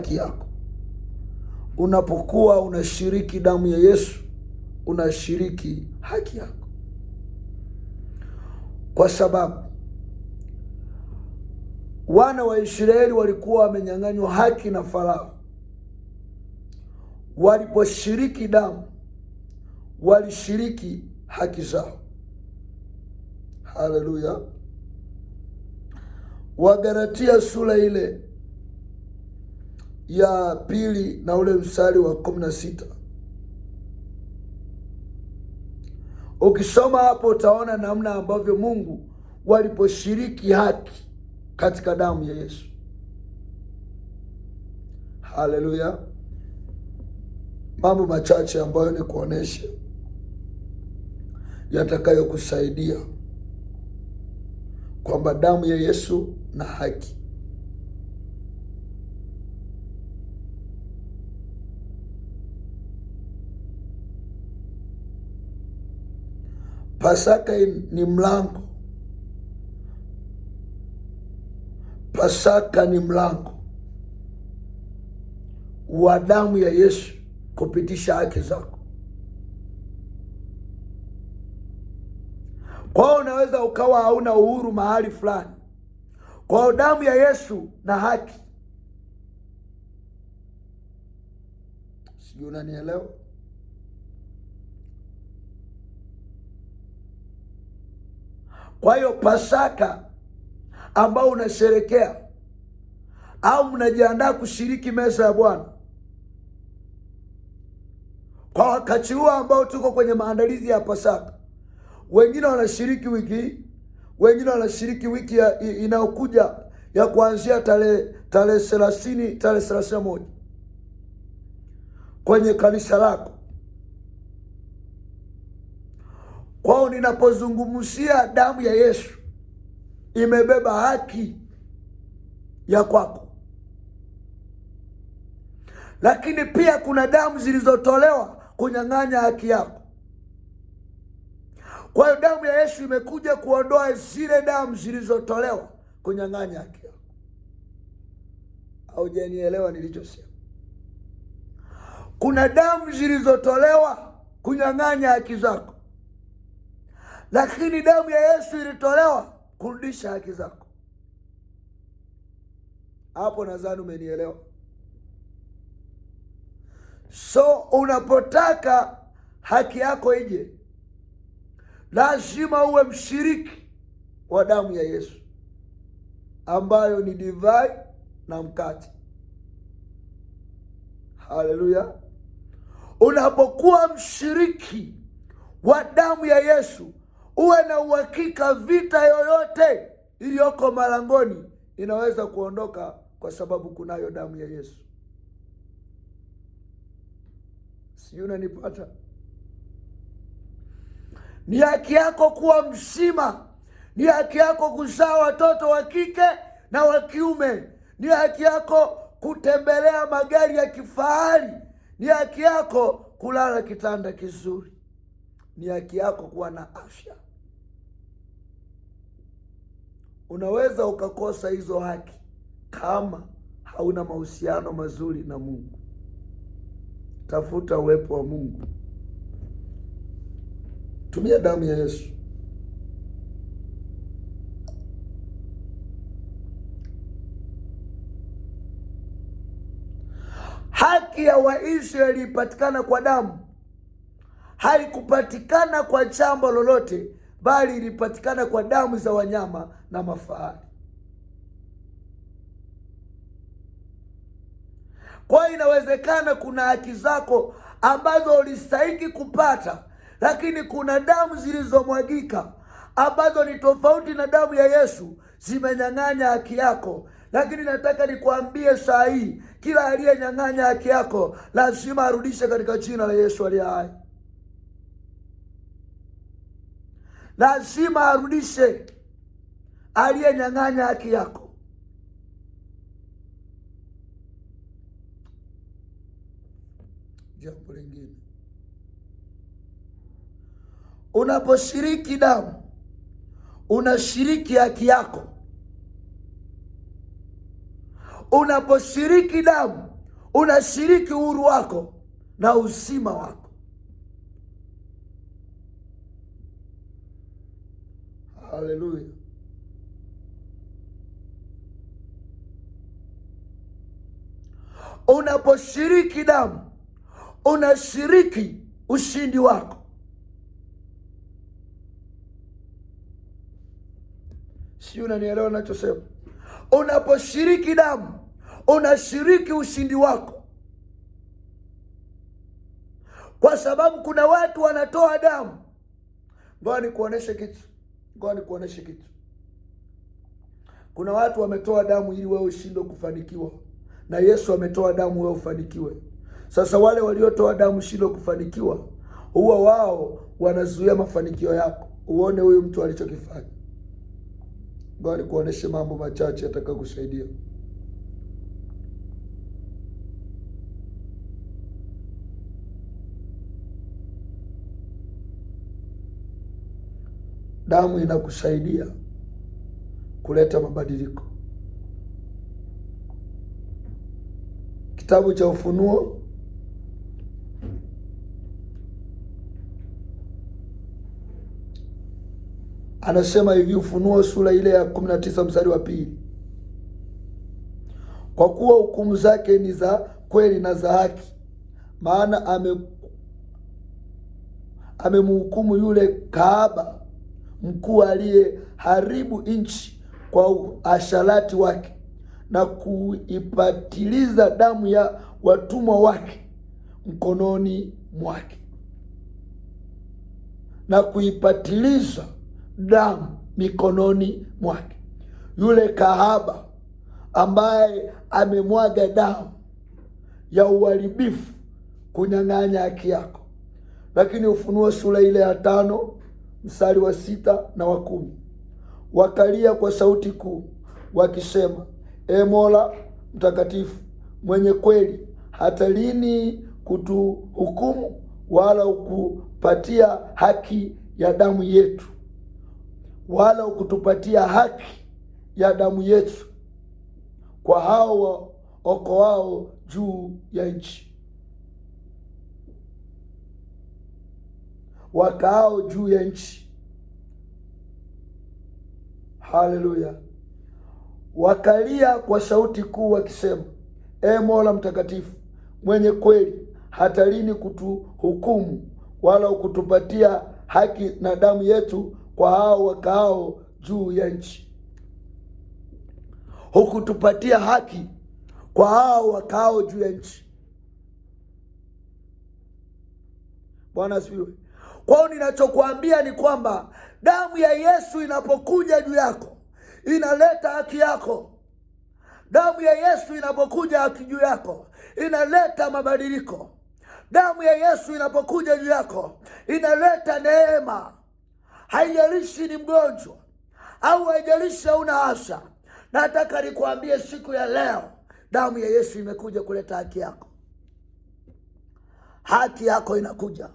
haki yako. Unapokuwa unashiriki damu ya Yesu, unashiriki haki yako, kwa sababu wana wa Israeli walikuwa wamenyang'anywa haki na Farao. Waliposhiriki damu, walishiriki haki zao. Haleluya. Wagalatia sura ile ya 2 na ule mstari wa 16. Ukisoma hapo utaona namna ambavyo Mungu waliposhiriki haki katika damu ya Yesu. Haleluya. Mambo machache ambayo ni kuonesha yatakayokusaidia kwamba damu ya Yesu na haki. Pasaka ni mlango. Pasaka ni mlango wa damu ya Yesu kupitisha haki zako. Kwa hiyo unaweza ukawa hauna uhuru mahali fulani, kwa hiyo damu ya Yesu na haki. Sijui unanielewa? Kwa hiyo Pasaka ambao unasherekea au mnajiandaa kushiriki meza ya Bwana, kwa wakati huo ambao tuko kwenye maandalizi ya Pasaka, wengine wanashiriki wiki, wengine wanashiriki wiki inayokuja ya kuanzia tarehe 30, tarehe 31 kwenye kanisa lako. Kwao ninapozungumzia damu ya Yesu, imebeba haki ya kwako. Lakini pia kuna damu zilizotolewa kunyang'anya haki yako. Kwa hiyo damu ya Yesu imekuja kuondoa zile damu zilizotolewa kunyang'anya haki yako. Haujanielewa nilichosema? Kuna damu zilizotolewa kunyang'anya haki zako, lakini damu ya Yesu ilitolewa kurudisha haki zako. Hapo nadhani umenielewa. So unapotaka haki yako ije, lazima uwe mshiriki wa damu ya Yesu ambayo ni divai na mkate. Haleluya. Unapokuwa mshiriki wa damu ya Yesu, uwe na uhakika vita yoyote iliyoko malangoni inaweza kuondoka, kwa sababu kunayo damu ya Yesu. Sijui unanipata? Ni haki yako kuwa mzima. Ni haki yako kuzaa watoto wa kike na wa kiume. Ni haki yako kutembelea magari ya kifahari. Ni haki yako kulala kitanda kizuri. Ni haki yako kuwa na afya. Unaweza ukakosa hizo haki kama hauna mahusiano mazuri na Mungu. Tafuta uwepo wa Mungu. Tumia damu ya Yesu. Haki ya Waisraeli ilipatikana kwa damu. Haikupatikana kwa jambo lolote, bali ilipatikana kwa damu za wanyama na mafahali. Kwa inawezekana kuna haki zako ambazo ulistahili kupata, lakini kuna damu zilizomwagika ambazo ni tofauti na damu ya Yesu, zimenyang'anya haki yako. Lakini nataka nikwambie saa hii, kila aliyenyang'anya haki yako lazima arudishe katika jina la Yesu aliye hai. Lazima arudishe aliyenyang'anya haki yako. Jambo lingine, unaposhiriki damu, unashiriki haki yako. Unaposhiriki damu, unashiriki uhuru wako na uzima wako. Haleluya. Unaposhiriki damu, unashiriki ushindi wako. Si unanielewa ninachosema? Unaposhiriki damu, unashiriki ushindi wako, kwa sababu kuna watu wanatoa damu. Ngoja nikuoneshe kitu. Kuna watu wametoa damu ili wewe ushindwe kufanikiwa, na Yesu ametoa damu wewe ufanikiwe. Sasa wale waliotoa damu ushindwe kufanikiwa, huwa wao wanazuia mafanikio yako. Uone huyu mtu alichokifanya. Ngoja nikuoneshe mambo machache yatakayokusaidia. Damu inakusaidia kuleta mabadiliko. Kitabu cha Ufunuo anasema hivi, Ufunuo sura ile ya 19 mstari wa 2. Kwa kuwa hukumu zake ni za kweli na za haki, maana amemhukumu yule kahaba mkuu aliyeharibu nchi kwa asharati wake, na kuipatiliza damu ya watumwa wake mkononi mwake. Na kuipatiliza damu mikononi mwake. Yule kahaba ambaye amemwaga damu ya uharibifu kunyang'anya haki yako. Lakini Ufunuo sura ile ya 5 mstari wa 6 na wa 10, wakalia kwa sauti kuu wakisema, E Mola mtakatifu mwenye kweli, hata lini kutuhukumu wala ukupatia haki ya damu yetu, wala ukutupatia haki ya damu yetu kwa hao okoao juu ya nchi, wakaao juu ya nchi. Haleluya. Wakalia kwa sauti kuu wakisema, E Mola mtakatifu mwenye kweli, hata lini kutuhukumu wala kutupatia haki na damu yetu kwa hao wakaao juu ya nchi? Hukutupatia haki kwa hao wakaao juu ya nchi. Bwana asifiwe. Kwa hiyo ninachokuambia ni kwamba damu ya Yesu inapokuja juu yako inaleta haki yako. Damu ya Yesu inapokuja haki juu yako inaleta mabadiliko. Damu ya Yesu inapokuja juu yako inaleta neema. Haijalishi ni mgonjwa au haijalishi hauna afya. Nataka nikuambie siku ya leo, damu ya Yesu imekuja kuleta haki yako. Haki yako inakuja.